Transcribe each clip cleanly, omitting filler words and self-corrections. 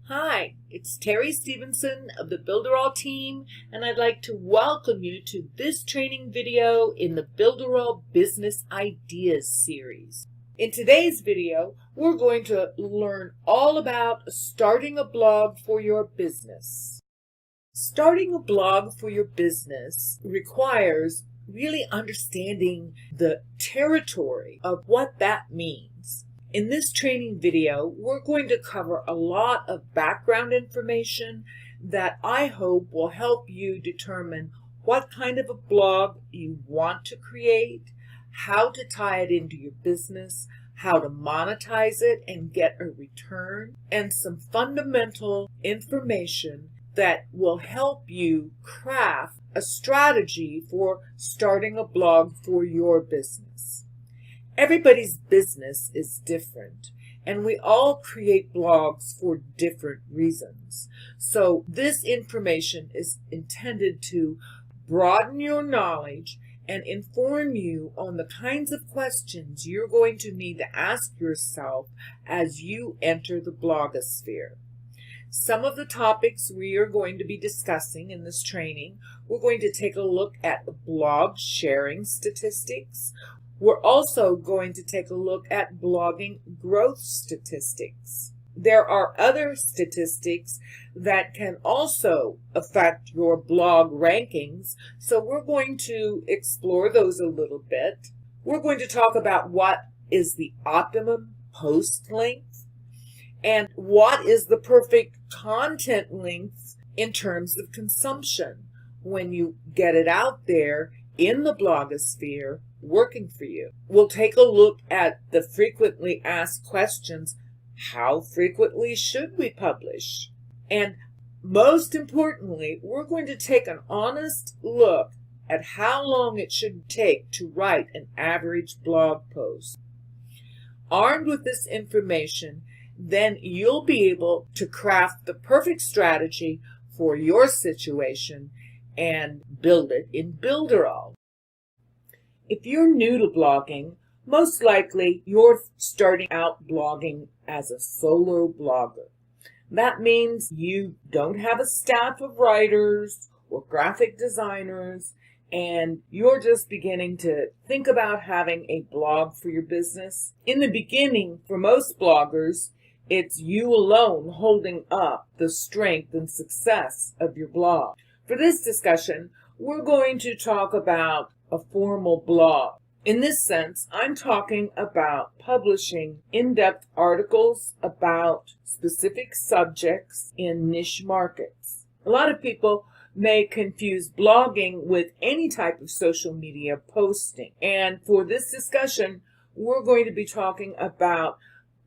Hi, it's Terry Stevenson of the Builderall team, and I'd like to welcome you to this training video in the Builderall Business Ideas series. In today's video, we're going to learn all about starting a blog for your business. Starting a blog for your business requires really understanding the territory of what that means. In this training video, we're going to cover a lot of background information that I hope will help you determine what kind of a blog you want to create, how to tie it into your business, how to monetize it and get a return, and some fundamental information that will help you craft a strategy for starting a blog for your business. Everybody's business is different, and we all create blogs for different reasons. So this information is intended to broaden your knowledge and inform you on the kinds of questions you're going to need to ask yourself as you enter the blogosphere. Some of the topics we are going to be discussing in this training, we're going to take a look at blog sharing statistics. We're also going to take a look at blogging growth statistics. There are other statistics that can also affect your blog rankings, so we're going to explore those a little bit. We're going to talk about what is the optimum post length and what is the perfect content length in terms of consumption when you get it out there in the blogosphere working for you. We'll take a look at the frequently asked questions. How frequently should we publish? And most importantly, we're going to take an honest look at how long it should take to write an average blog post. Armed with this information, then you'll be able to craft the perfect strategy for your situation and build it in Builderall. If you're new to blogging, most likely you're starting out blogging as a solo blogger. That means you don't have a staff of writers or graphic designers, and you're just beginning to think about having a blog for your business. In the beginning, for most bloggers, it's you alone holding up the strength and success of your blog. For this discussion, we're going to talk about a formal blog. In this sense, I'm talking about publishing in-depth articles about specific subjects in niche markets. A lot of people may confuse blogging with any type of social media posting. And for this discussion, we're going to be talking about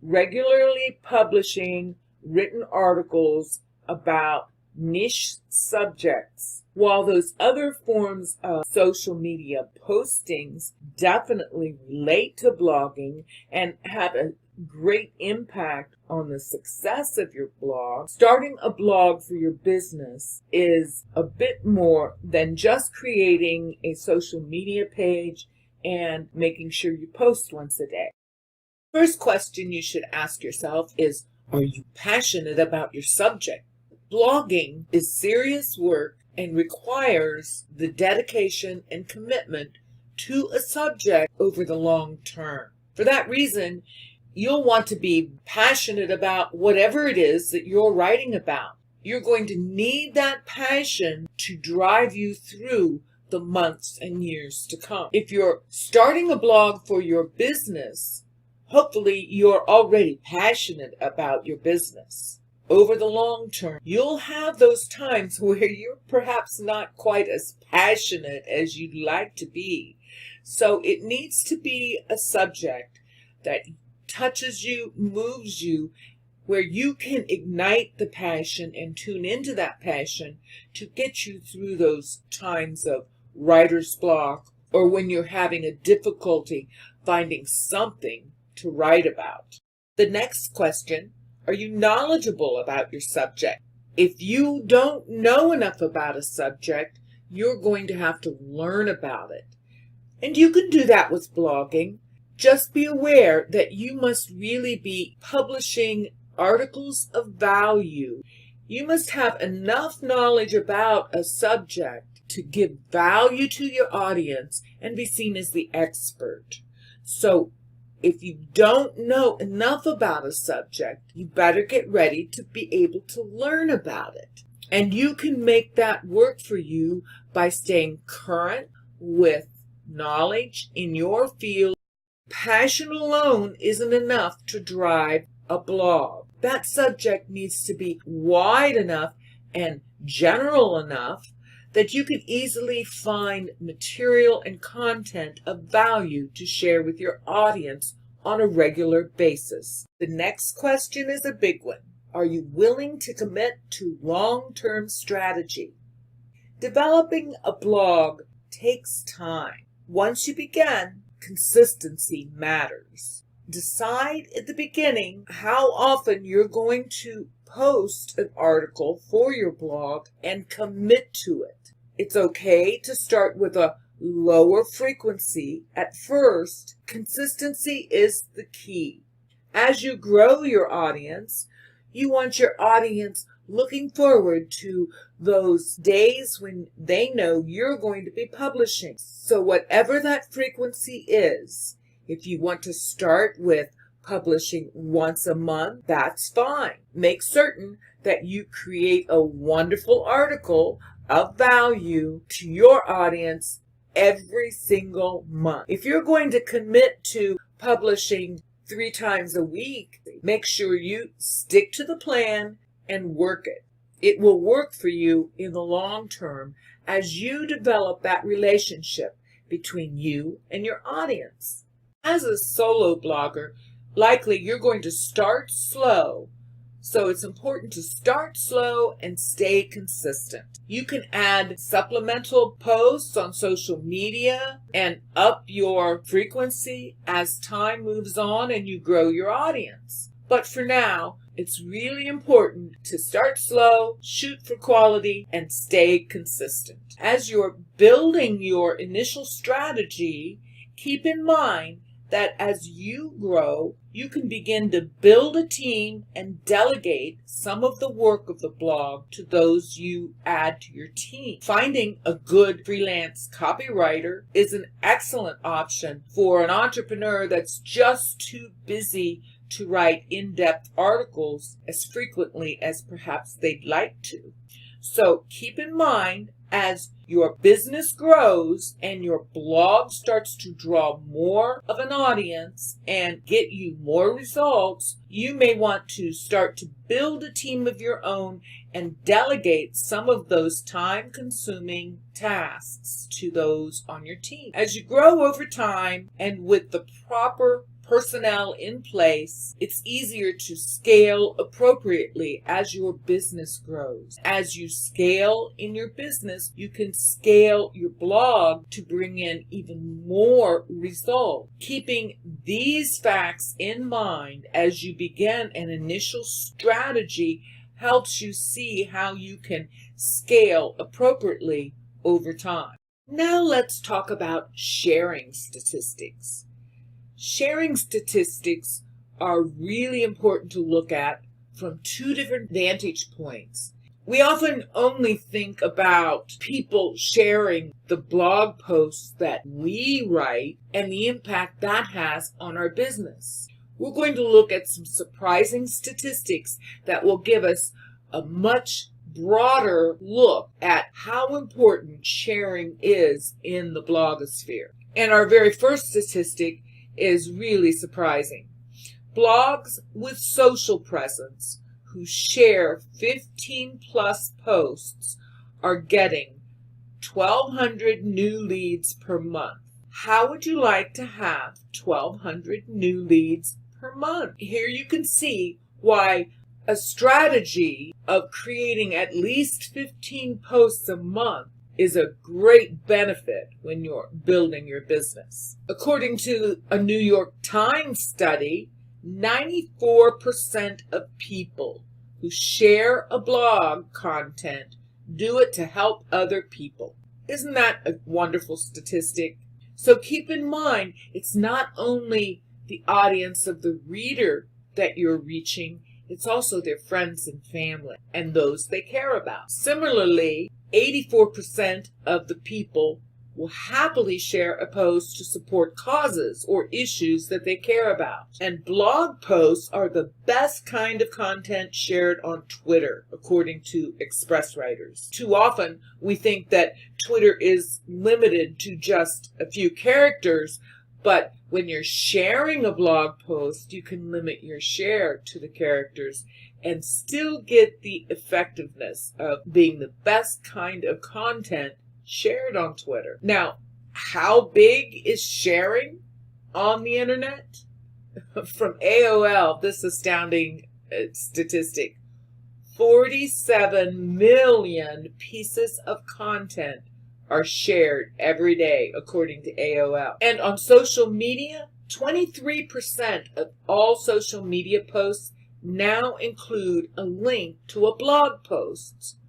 regularly publishing written articles about niche subjects. While those other forms of social media postings definitely relate to blogging and have a great impact on the success of your blog, starting a blog for your business is a bit more than just creating a social media page and making sure you post once a day. First question you should ask yourself is, are you passionate about your subject? Blogging is serious work and requires the dedication and commitment to a subject over the long term. For that reason, you'll want to be passionate about whatever it is that you're writing about. You're going to need that passion to drive you through the months and years to come. If you're starting a blog for your business, hopefully you're already passionate about your business. Over the long term, you'll have those times where you're perhaps not quite as passionate as you'd like to be. So it needs to be a subject that touches you, moves you, where you can ignite the passion and tune into that passion to get you through those times of writer's block or when you're having a difficulty finding something to write about. The next question: are you knowledgeable about your subject? If you don't know enough about a subject, you're going to have to learn about it. And you can do that with blogging. Just be aware that you must really be publishing articles of value. You must have enough knowledge about a subject to give value to your audience and be seen as the expert. So if you don't know enough about a subject, you better get ready to be able to learn about it. And you can make that work for you by staying current with knowledge in your field. Passion alone isn't enough to drive a blog. That subject needs to be wide enough and general enough that you can easily find material and content of value to share with your audience on a regular basis. The next question is a big one. Are you willing to commit to long-term strategy? Developing a blog takes time. Once you begin, consistency matters. Decide at the beginning how often you're going to post an article for your blog and commit to it. It's okay to start with a lower frequency at first. Consistency is the key. As you grow your audience, you want your audience looking forward to those days when they know you're going to be publishing. So whatever that frequency is, if you want to start with publishing once a month, that's fine. Make certain that you create a wonderful article of value to your audience every single month. If you're going to commit to publishing 3 times a week, make sure you stick to the plan and work it. It will work for you in the long term as you develop that relationship between you and your audience. As a solo blogger, likely you're going to start slow, so it's important to start slow and stay consistent. You can add supplemental posts on social media and up your frequency as time moves on and you grow your audience. But for now, it's really important to start slow, shoot for quality, and stay consistent. As you're building your initial strategy, keep in mind that as you grow, you can begin to build a team and delegate some of the work of the blog to those you add to your team. Finding a good freelance copywriter is an excellent option for an entrepreneur that's just too busy to write in-depth articles as frequently as perhaps they'd like to. So keep in mind, as your business grows and your blog starts to draw more of an audience and get you more results, you may want to start to build a team of your own and delegate some of those time-consuming tasks to those on your team. As you grow over time and with the proper personnel in place, it's easier to scale appropriately as your business grows. As you scale in your business, you can scale your blog to bring in even more results. Keeping these facts in mind as you begin an initial strategy helps you see how you can scale appropriately over time. Now let's talk about sharing statistics. Sharing statistics are really important to look at from 2 different vantage points. We often only think about people sharing the blog posts that we write and the impact that has on our business. We're going to look at some surprising statistics that will give us a much broader look at how important sharing is in the blogosphere. And our very first statistic is really surprising. Blogs with social presence who share 15 plus posts are getting 1,200 new leads per month. How would you like to have 1,200 new leads per month? Here you can see why a strategy of creating at least 15 posts a month is a great benefit when you're building your business. According to a New York Times study, 94% of people who share a blog content do it to help other people. Isn't that a wonderful statistic? So keep in mind, it's not only the audience of the reader that you're reaching, it's also their friends and family and those they care about. Similarly, 84% of the people will happily share a post to support causes or issues that they care about. And blog posts are the best kind of content shared on Twitter, according to Express writers. Too often, we think that Twitter is limited to just a few characters, but when you're sharing a blog post, you can limit your share to the characters and still get the effectiveness of being the best kind of content shared on Twitter. Now, how big is sharing on the internet? From AOL, this astounding statistic, 47 million pieces of content are shared every day, according to AOL. And on social media, 23% of all social media posts now include a link to a blog post.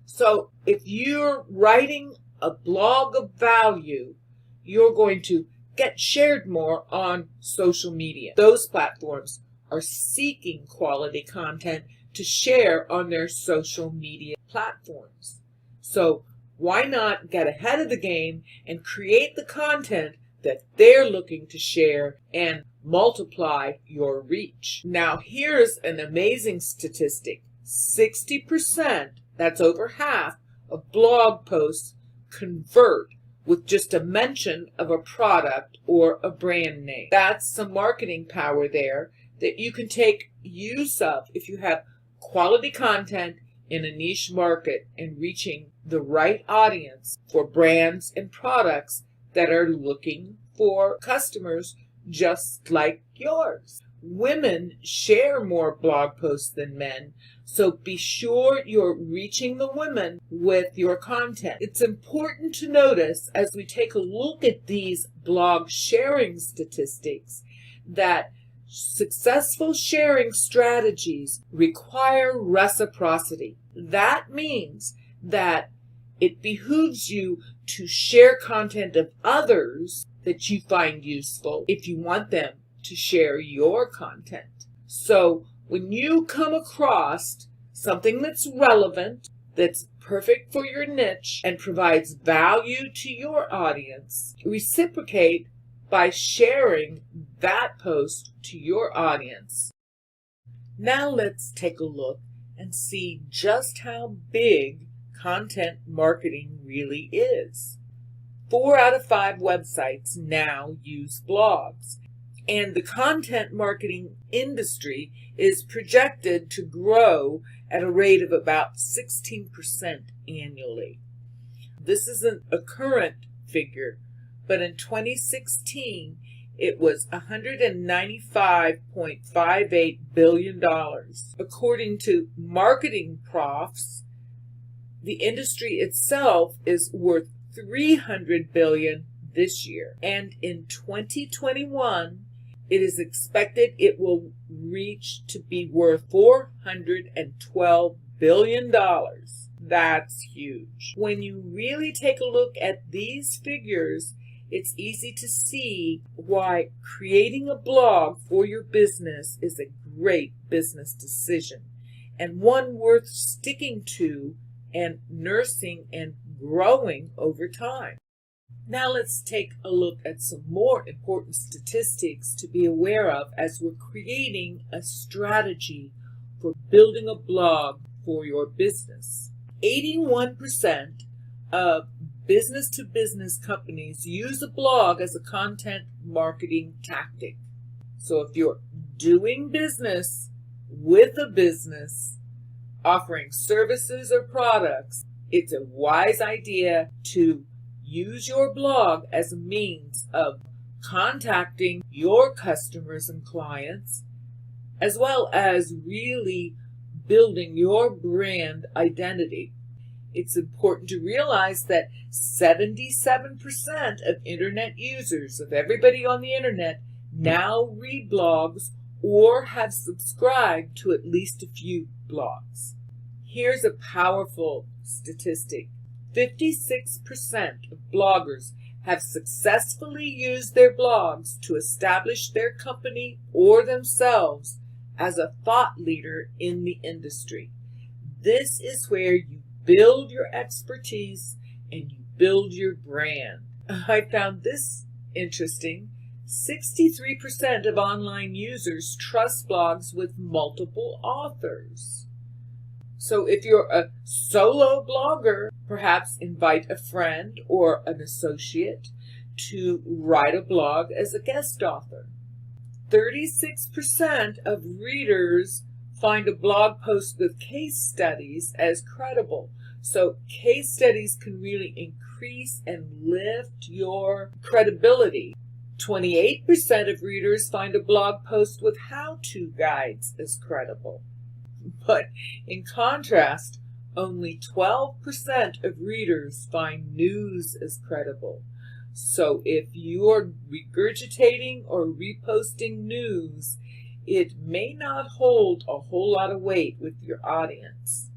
So if you're writing a blog of value, you're going to get shared more on social media. Those platforms are seeking quality content to share on their social media platforms. So why not get ahead of the game and create the content that they're looking to share and multiply your reach? Now, here's an amazing statistic. 60%, that's over half, of blog posts convert with just a mention of a product or a brand name. That's some marketing power there that you can take use of if you have quality content in a niche market and reaching the right audience for brands and products that are looking for customers just like yours. Women share more blog posts than men, so be sure you're reaching the women with your content. It's important to notice as we take a look at these blog sharing statistics that successful sharing strategies require reciprocity. That means that it behooves you to share content of others that you find useful if you want them to share your content. So when you come across something that's relevant, that's perfect for your niche, and provides value to your audience, reciprocate by sharing that post to your audience. Now let's take a look and see just how big content marketing really is. 4 out of 5 websites now use blogs, and the content marketing industry is projected to grow at a rate of about 16% annually. This isn't a current figure, but in 2016, it was $195.58 billion. According to Marketing Profs, the industry itself is worth $300 billion this year. And in 2021, it is expected it will reach to be worth $412 billion. That's huge. When you really take a look at these figures, it's easy to see why creating a blog for your business is a great business decision and one worth sticking to and nursing and growing over time. Now let's take a look at some more important statistics to be aware of as we're creating a strategy for building a blog for your business. 81% of business-to-business companies use a blog as a content marketing tactic. So if you're doing business with a business, offering services or products, it's a wise idea to use your blog as a means of contacting your customers and clients, as well as really building your brand identity. It's important to realize that 77% of internet users, of everybody on the internet, now read blogs or have subscribed to at least a few blogs. Here's a powerful statistic. 56% of bloggers have successfully used their blogs to establish their company or themselves as a thought leader in the industry. This is where you build your expertise and you build your brand. I found this interesting. 63% of online users trust blogs with multiple authors. So if you're a solo blogger, perhaps invite a friend or an associate to write a blog as a guest author. 36% of readers find a blog post with case studies as credible. So case studies can really increase and lift your credibility. 28% of readers find a blog post with how-to guides as credible. But in contrast, only 12% of readers find news as credible. So if you are regurgitating or reposting news, it may not hold a whole lot of weight with your audience.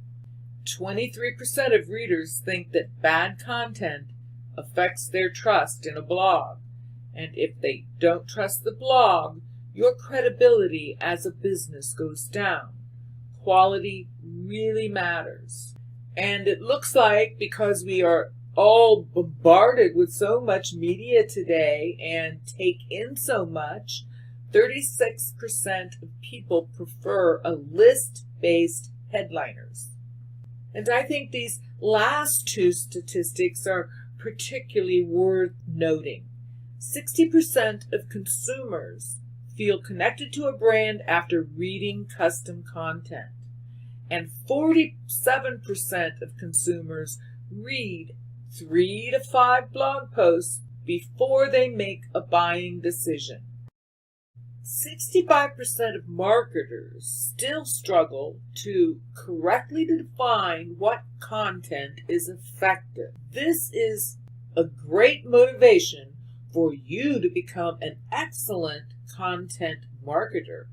23% of readers think that bad content affects their trust in a blog. And if they don't trust the blog, your credibility as a business goes down. Quality really matters. And it looks like, because we are all bombarded with so much media today and take in so much, 36% of people prefer a list-based headliners. And I think these last two statistics are particularly worth noting. 60% of consumers feel connected to a brand after reading custom content. And 47% of consumers read 3 to 5 blog posts before they make a buying decision. 65% of marketers still struggle to correctly define what content is effective. This is a great motivation for you to become an excellent content marketer,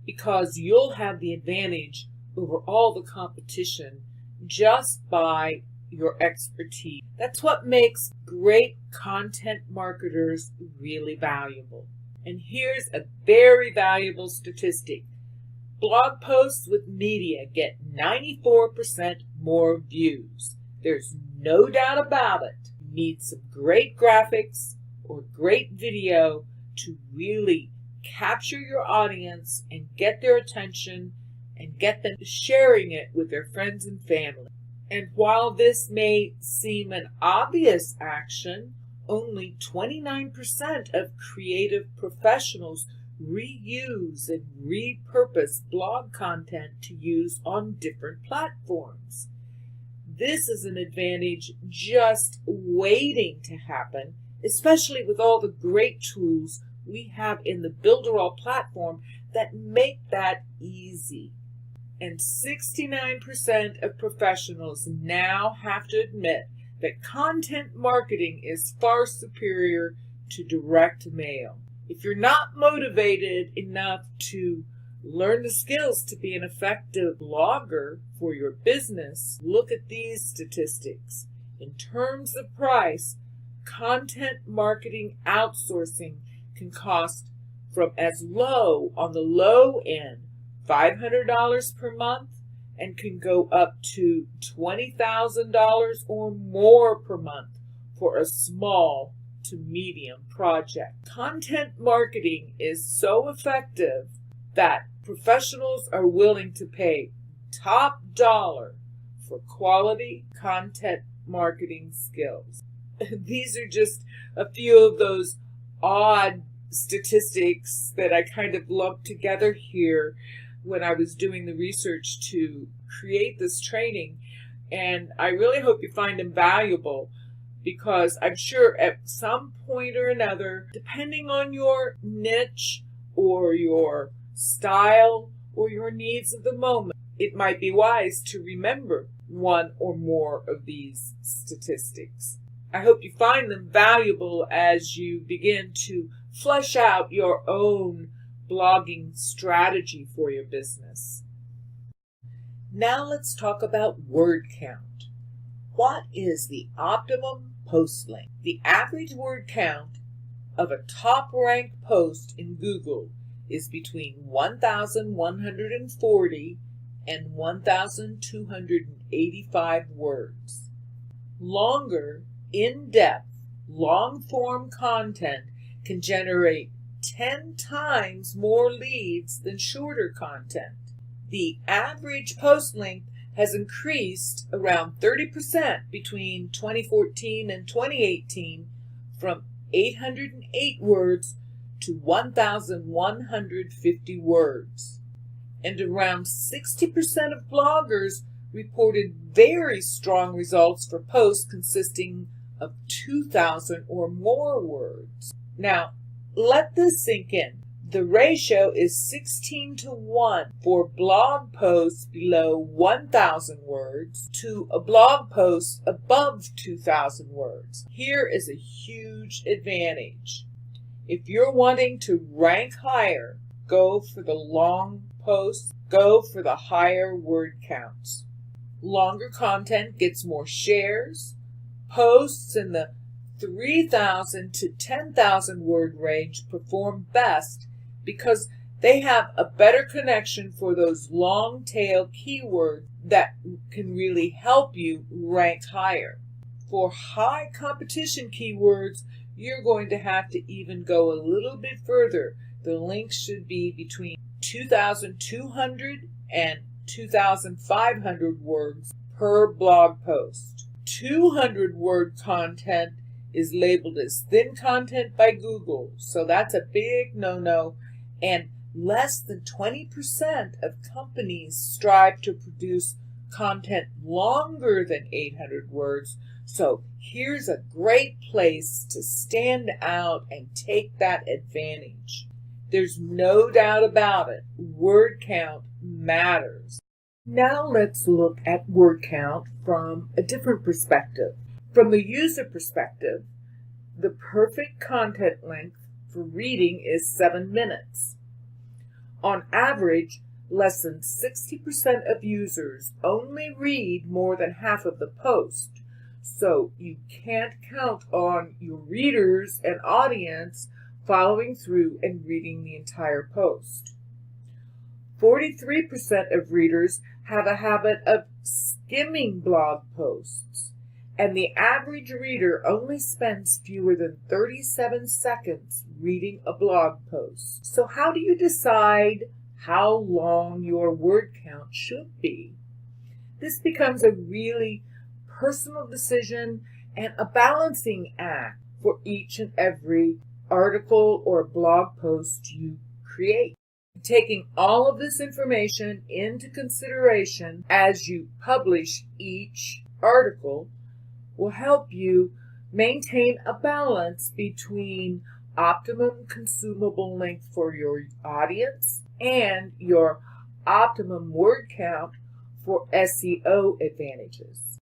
because you'll have the advantage over all the competition just by your expertise. That's what makes great content marketers really valuable. And here's a very valuable statistic. Blog posts with media get 94% more views. There's no doubt about it. You need some great graphics or great video to really capture your audience and get their attention and get them sharing it with their friends and family. And while this may seem an obvious action, only 29% of creative professionals reuse and repurpose blog content to use on different platforms. This is an advantage just waiting to happen, especially with all the great tools we have in the Builderall platform that make that easy. And 69% of professionals now have to admit that content marketing is far superior to direct mail. If you're not motivated enough to learn the skills to be an effective blogger for your business, look at these statistics. In terms of price, content marketing outsourcing can cost from as low on the low end, $500 per month, and can go up to $20,000 or more per month for a small to medium project. Content marketing is so effective that professionals are willing to pay top dollar for quality content marketing skills. These are just a few of those odd statistics that I kind of lumped together here when I was doing the research to create this training. And I really hope you find them valuable, because I'm sure at some point or another, depending on your niche or your style or your needs of the moment, it might be wise to remember one or more of these statistics. I hope you find them valuable as you begin to flesh out your own blogging strategy for your business. Now let's talk about word count. What is the optimum post length. The average word count of a top-ranked post in Google is between 1,140 and 1,285 words. Longer, in-depth, long-form content can generate 10 times more leads than shorter content. The average post length has increased around 30% between 2014 and 2018 from 808 words to 1,150 words. And around 60% of bloggers reported very strong results for posts consisting of 2,000 or more words. Now, let this sink in. The ratio is 16:1 for blog posts below 1,000 words to a blog post above 2,000 words. Here is a huge advantage. If you're wanting to rank higher, go for the long posts, go for the higher word counts. Longer content gets more shares. Posts in the 3,000 to 10,000 word range perform best because they have a better connection for those long tail keywords that can really help you rank higher. For high competition keywords, you're going to have to even go a little bit further. The links should be between 2,200 and 2,500 words per blog post. 200 word content is labeled as thin content by Google, so that's a big no-no, and less than 20% of companies strive to produce content longer than 800 words, so here's a great place to stand out and take that advantage. There's no doubt about it, word count matters. Now let's look at word count from a different perspective. From the user perspective, the perfect content length for reading is 7 minutes. On average, less than 60% of users only read more than half of the post, so you can't count on your readers and audience following through and reading the entire post. 43% of readers have a habit of skimming blog posts, and the average reader only spends fewer than 37 seconds reading a blog post. So how do you decide how long your word count should be? This becomes a really personal decision and a balancing act for each and every article or blog post you create. Taking all of this information into consideration as you publish each article will help you maintain a balance between optimum consumable length for your audience and your optimum word count for SEO advantages.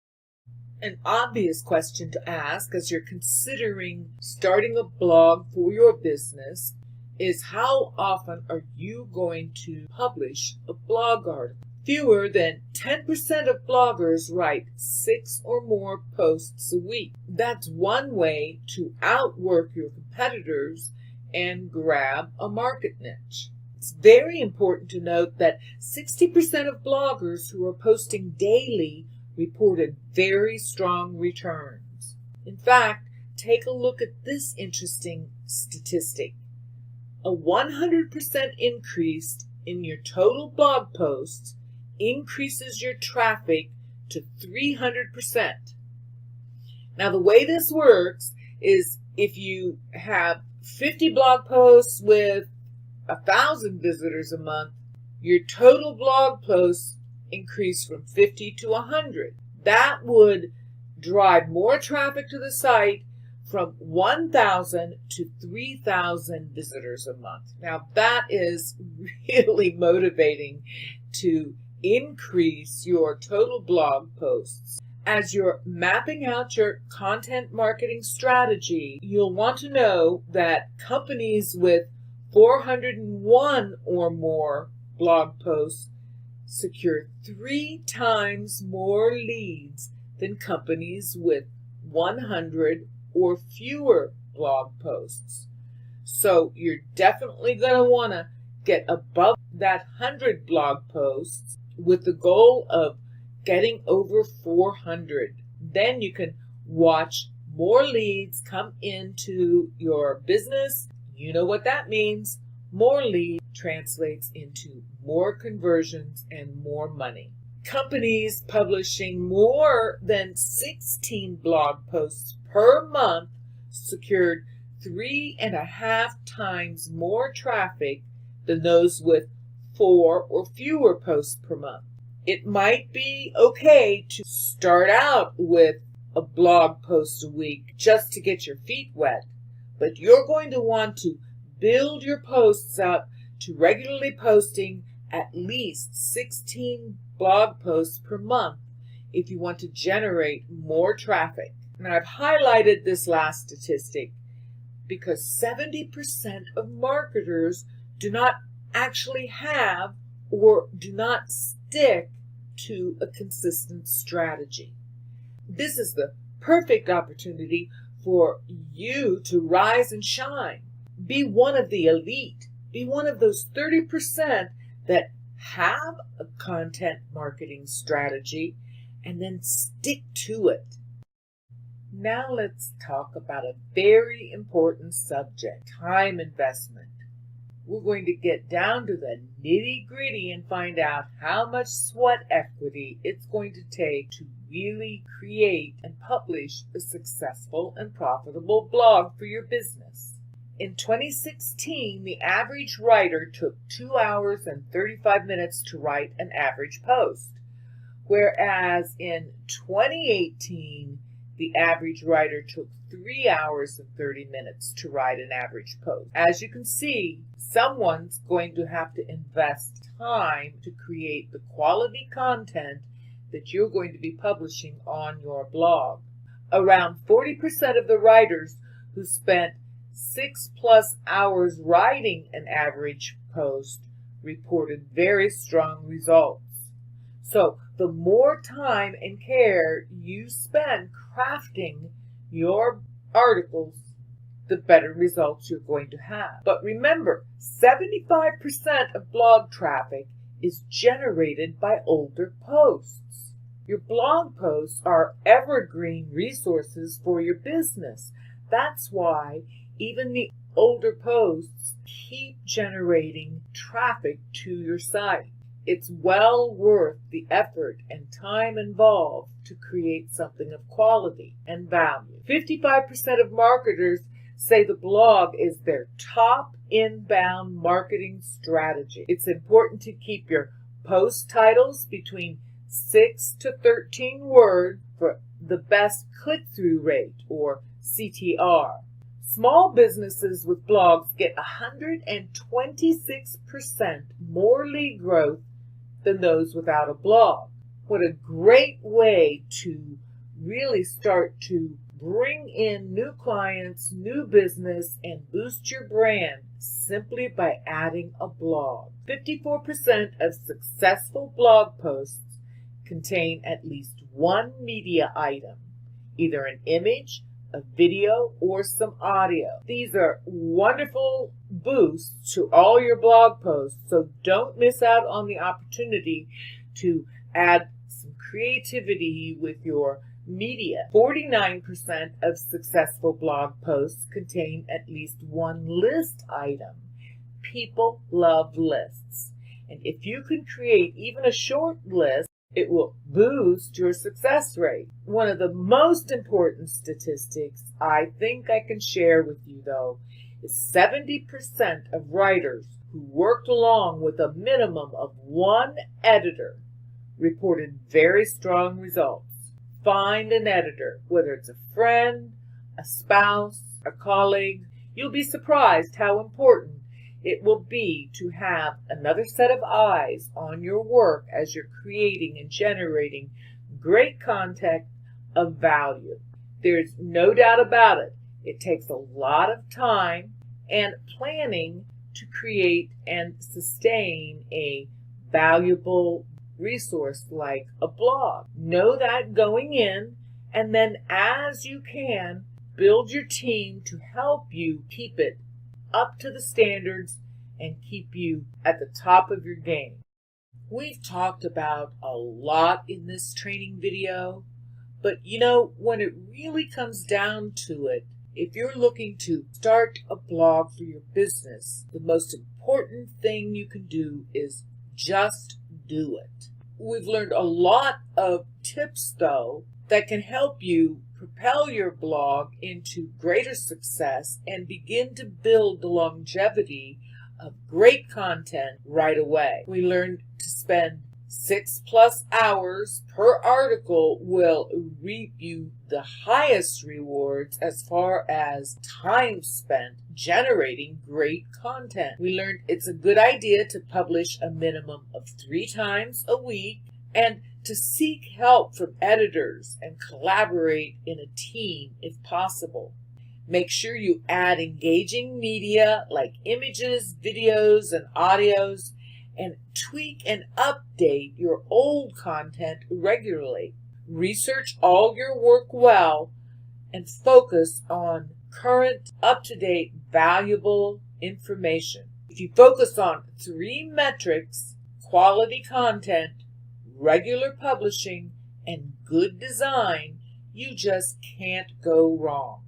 An obvious question to ask as you're considering starting a blog for your business is how often are you going to publish a blog article? Fewer than 10% of bloggers write 6 or more posts a week. That's one way to outwork your competitors and grab a market niche. It's very important to note that 60% of bloggers who are posting daily reported very strong returns. In fact, take a look at this interesting statistic. A 100% increase in your total blog posts increases your traffic to 300%. Now, the way this works is if you have 50 blog posts with 1,000 visitors a month, your total blog posts increase from 50 to 100. That would drive more traffic to the site from 1,000 to 3,000 visitors a month. Now, that is really motivating to increase your total blog posts. As you're mapping out your content marketing strategy, you'll want to know that companies with 401 or more blog posts secure 3 times more leads than companies with 100 or fewer blog posts. So you're definitely going to want to get above that 100 blog posts with the goal of getting over 400. Then you can watch more leads come into your business. You know what that means. More leads translates into more conversions and more money. Companies publishing more than 16 blog posts per month secured 3.5 times more traffic than those with 4 or fewer posts per month. It might be okay to start out with a blog post a week just to get your feet wet, but you're going to want to build your posts up to regularly posting at least 16 blog posts per month if you want to generate more traffic. Now, I've highlighted this last statistic because 70% of marketers do not actually have or do not stick to a consistent strategy. This is the perfect opportunity for you to rise and shine. Be one of the elite. Be one of those 30% that have a content marketing strategy and then stick to it. Now let's talk about a very important subject, time investment. We're going to get down to the nitty-gritty and find out how much sweat equity it's going to take to really create and publish a successful and profitable blog for your business. In 2016, the average writer took 2 hours and 35 minutes to write an average post, whereas in 2018, the average writer took 3 hours and 30 minutes to write an average post. As you can see, someone's going to have to invest time to create the quality content that you're going to be publishing on your blog. Around 40% of the writers who spent 6+ hours writing an average post reported very strong results. So the more time and care you spend crafting your articles, the better results you're going to have. But remember, 75% of blog traffic is generated by older posts. Your blog posts are evergreen resources for your business. That's why even the older posts keep generating traffic to your site. It's well worth the effort and time involved to create something of quality and value. 55% of marketers say the blog is their top inbound marketing strategy. It's important to keep your post titles between 6 to 13 words for the best click-through rate, or CTR. Small businesses with blogs get 126% more lead growth than those without a blog. What a great way to really start to bring in new clients, new business, and boost your brand simply by adding a blog. 54% of successful blog posts contain at least one media item, either an image, a video, or some audio. These are wonderful boosts to all your blog posts, so don't miss out on the opportunity to add some creativity with your media. 49% of successful blog posts contain at least one list item. People love lists, and if you can create even a short list, it will boost your success rate. One of the most important statistics I think I can share with you, though, is 70% of writers who worked along with a minimum of one editor reported very strong results. Find an editor, whether it's a friend, a spouse, a colleague. You'll be surprised how important it will be to have another set of eyes on your work as you're creating and generating great content of value. There's no doubt about it. It takes a lot of time and planning to create and sustain a valuable resource like a blog. Know that going in And then as you can, build your team to help you keep it up to the standards and keep you at the top of your game. We've talked about a lot in this training video, but when it really comes down to it, if you're looking to start a blog for your business, the most important thing you can do is just do it. We've learned a lot of tips, though, that can help you propel your blog into greater success and begin to build the longevity of great content right away. We learned to spend 6+ hours per article will reap you the highest rewards as far as time spent generating great content. We learned it's a good idea to publish a minimum of 3 times a week and to seek help from editors and collaborate in a team if possible. Make sure you add engaging media like images, videos, and audios, and tweak and update your old content regularly. Research all your work well and focus on current, up-to-date, valuable information. If you focus on 3 metrics, quality content, regular publishing, and good design, you just can't go wrong.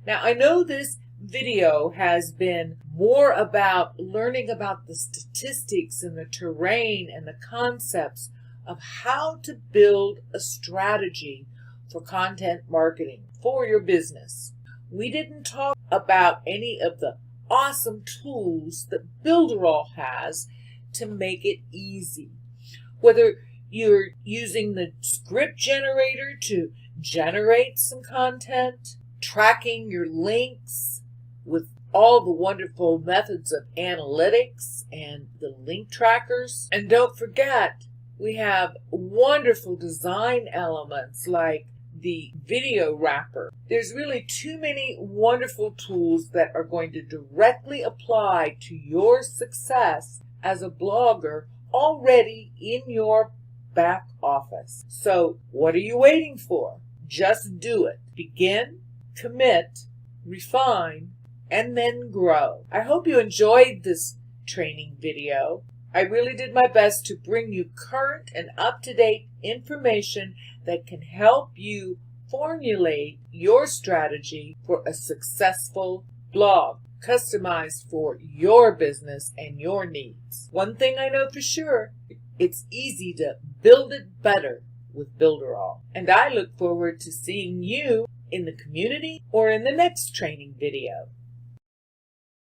Now, I know this video has been more about learning about the statistics and the terrain and the concepts of how to build a strategy for content marketing for your business. We didn't talk about any of the awesome tools that Builderall has to make it easy. Whether you're using the script generator to generate some content, tracking your links with all the wonderful methods of analytics and the link trackers. And don't forget, we have wonderful design elements like the video wrapper. There's really too many wonderful tools that are going to directly apply to your success as a blogger already in your back office. So what are you waiting for? Just do it. Begin, commit, refine, and then grow. I hope you enjoyed this training video. I really did my best to bring you current and up-to-date information that can help you formulate your strategy for a successful blog, customized for your business and your needs. One thing I know for sure, it's easy to build it better with Builderall. And I look forward to seeing you in the community or in the next training video.